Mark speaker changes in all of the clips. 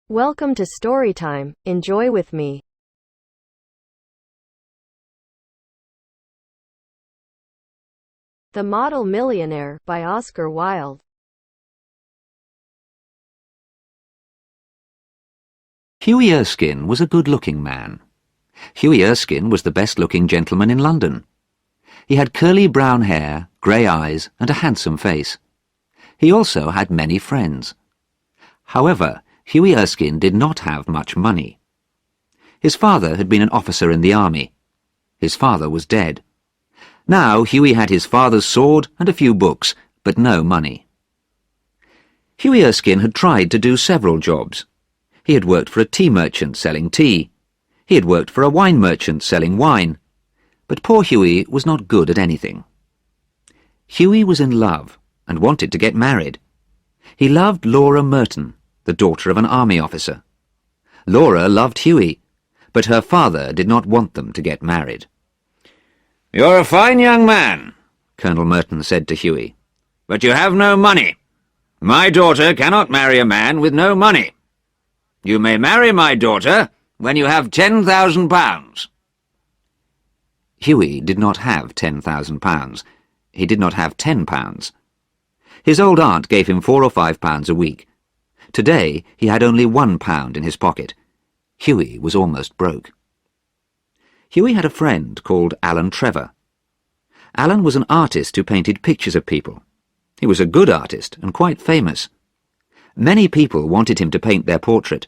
Speaker 1: Welcome to Storytime. Enjoy with me. The Model Millionaire by Oscar Wilde.
Speaker 2: Hughie Erskine was a good-looking man. Hughie Erskine was the best-looking gentleman in London. He had curly brown hair, grey eyes, and a handsome face. He also had many friends. However, Hughie Erskine did not have much money. His father had been an officer in the army. His father was dead. Now Hughie had his father's sword and a few books, but no money. Hughie Erskine had tried to do several jobs. He had worked for a tea merchant selling tea. He had worked for a wine merchant selling wine. But poor Hughie was not good at anything. Hughie was in love and wanted to get married. He loved Laura Merton, the daughter of an army officer. Laura loved Hughie, but her father did not want them to get married. "You're a fine young man," Colonel Merton said to Hughie, "but you have no money. My daughter cannot marry a man with no money. You may marry my daughter when you have £10,000. Hughie did not have £10,000. He did not have £10. His old aunt gave him £4 or £5 a week. Today he had only £1 in his pocket. Hughie was almost broke. Hughie had a friend called Alan Trevor. Alan was an artist who painted pictures of people. He was a good artist and quite famous. Many people wanted him to paint their portrait.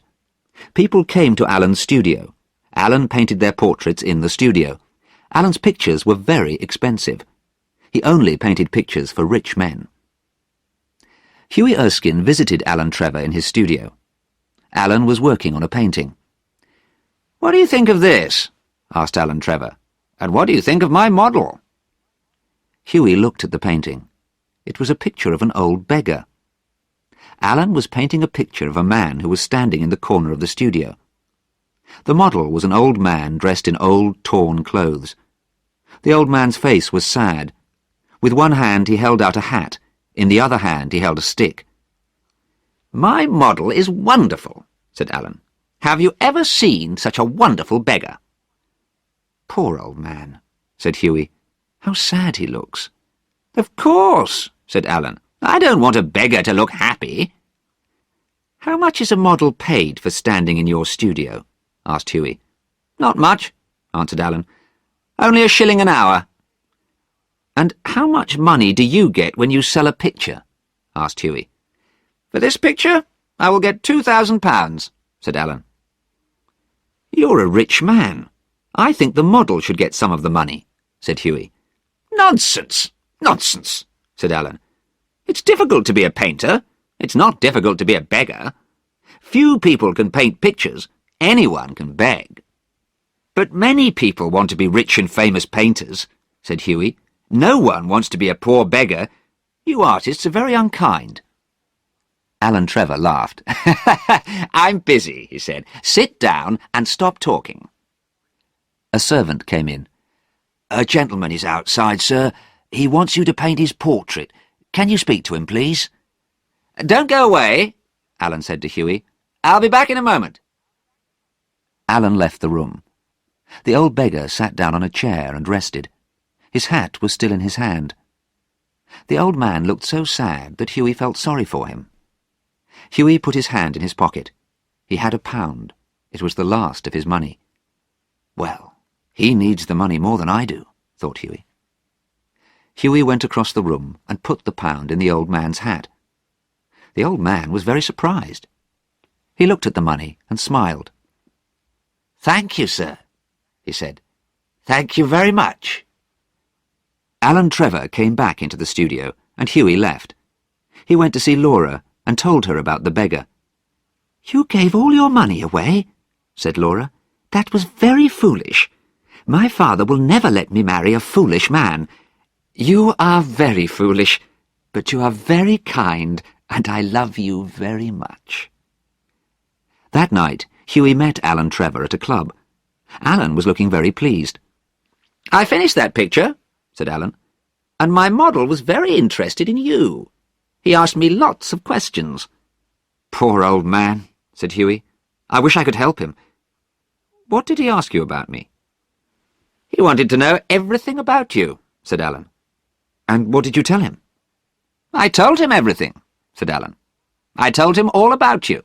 Speaker 2: People came to Alan's studio. Alan painted their portraits in the studio. Alan's pictures were very expensive. He only painted pictures for rich men. Hughie Erskine visited Alan Trevor in his studio. Alan was working on a painting. "What do you think of this?" asked Alan Trevor. "And what do you think of my model?" Hughie looked at the painting. It was a picture of an old beggar. Alan was painting a picture of a man who was standing in the corner of the studio. The model was an old man dressed in old, torn clothes. The old man's face was sad. With one hand he held out a hat. In the other hand he held a stick. "My model is wonderful," said Alan. "Have you ever seen such a wonderful beggar?" "Poor old man," said Hughie. "How sad he looks." "Of course," said Alan. "I don't want a beggar to look happy." "How much is a model paid for standing in your studio?" asked Hughie. "Not much," answered Alan. "Only a shilling an hour." "And how much money do you get when you sell a picture?" asked Hughie. "For this picture, I will get £2,000, said Alan. "You're a rich man. I think the model should get some of the money," said Hughie. "Nonsense, nonsense," said Alan. "It's difficult to be a painter. It's not difficult to be a beggar. Few people can paint pictures. Anyone can beg." "But many people want to be rich and famous painters," said Hughie. "No one wants to be a poor beggar. You artists are very unkind." Alan Trevor laughed. "I'm busy," he said. "Sit down and stop talking." A servant came in. "A gentleman is outside, sir. He wants you to paint his portrait. Can you speak to him, please?" "Don't go away," Alan said to Hughie. "I'll be back in a moment." Alan left the room. The old beggar sat down on a chair and rested. His hat was still in his hand. The old man looked so sad that Hughie felt sorry for him. Hughie put his hand in his pocket. He had £1. It was the last of his money. "Well, he needs the money more than I do," thought Hughie. Hughie went across the room and put the £1 in the old man's hat. The old man was very surprised. He looked at the money and smiled. "Thank you, sir," he said. "Thank you very much." Alan Trevor came back into the studio, and Hughie left. He went to see Laura and told her about the beggar. "You gave all your money away," said Laura. "That was very foolish. My father will never let me marry a foolish man. You are very foolish, but you are very kind, and I love you very much." That night, Hughie met Alan Trevor at a club. Alan was looking very pleased. "I finished that picture," said Alan, "and my model was very interested in you. He asked me lots of questions." "Poor old man," said Hughie. "I wish I could help him." "What did he ask you about me?" "He wanted to know everything about you," said Alan. "And what did you tell him?" "I told him everything," said Alan. "I told him all about you.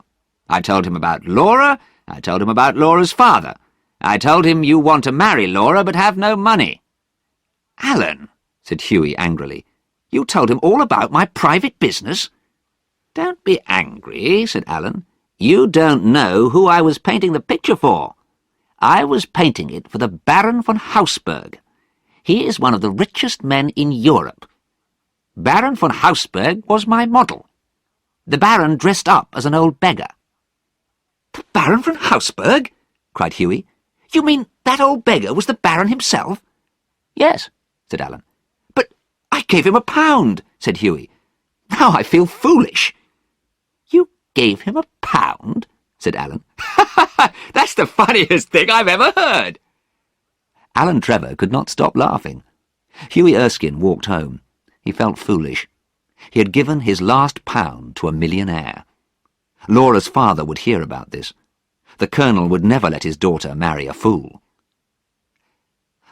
Speaker 2: I told him about Laura. I told him about Laura's father. I told him you want to marry Laura but have no money." "Alan," said Hughie angrily, "you told him all about my private business?" "Don't be angry," said Alan. "You don't know who I was painting the picture for. I was painting it for the Baron von Hausberg. He is one of the richest men in Europe. Baron von Hausberg was my model. The Baron dressed up as an old beggar." "The Baron von Hausberg?" cried Hughie. "You mean that old beggar was the Baron himself?" "Yes," said Alan. "But I gave him £1," said Hughie. "Now I feel foolish." "You gave him £1?" said Alan. "That's the funniest thing I've ever heard." Alan Trevor could not stop laughing. Hughie Erskine walked home. He felt foolish. He had given his last £1 to a millionaire. Laura's father would hear about this. The Colonel would never let his daughter marry a fool.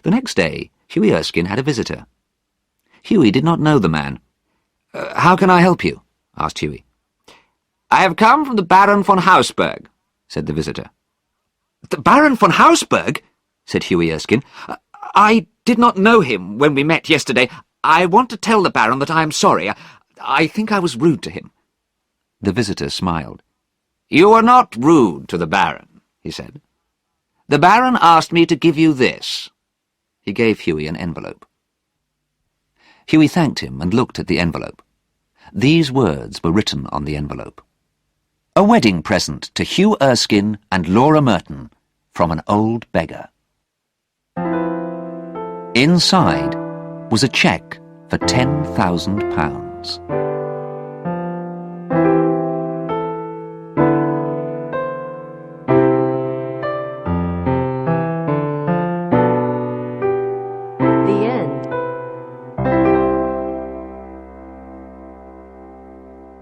Speaker 2: The next day, Hughie Erskine had a visitor. Hughie did not know the man. "How can I help you?" asked Hughie. "I have come from the Baron von Hausberg," said the visitor. "The Baron von Hausberg?" said Hughie Erskine. "I did not know him when we met yesterday. I want to tell the Baron that I am sorry. I think I was rude to him." The visitor smiled. "You were not rude to the Baron," he said. "The Baron asked me to give you this." He gave Hughie an envelope. Hughie thanked him and looked at the envelope. These words were written on the envelope. "A wedding present to Hugh Erskine and Laura Merton from an old beggar." Inside was a cheque for £10,000.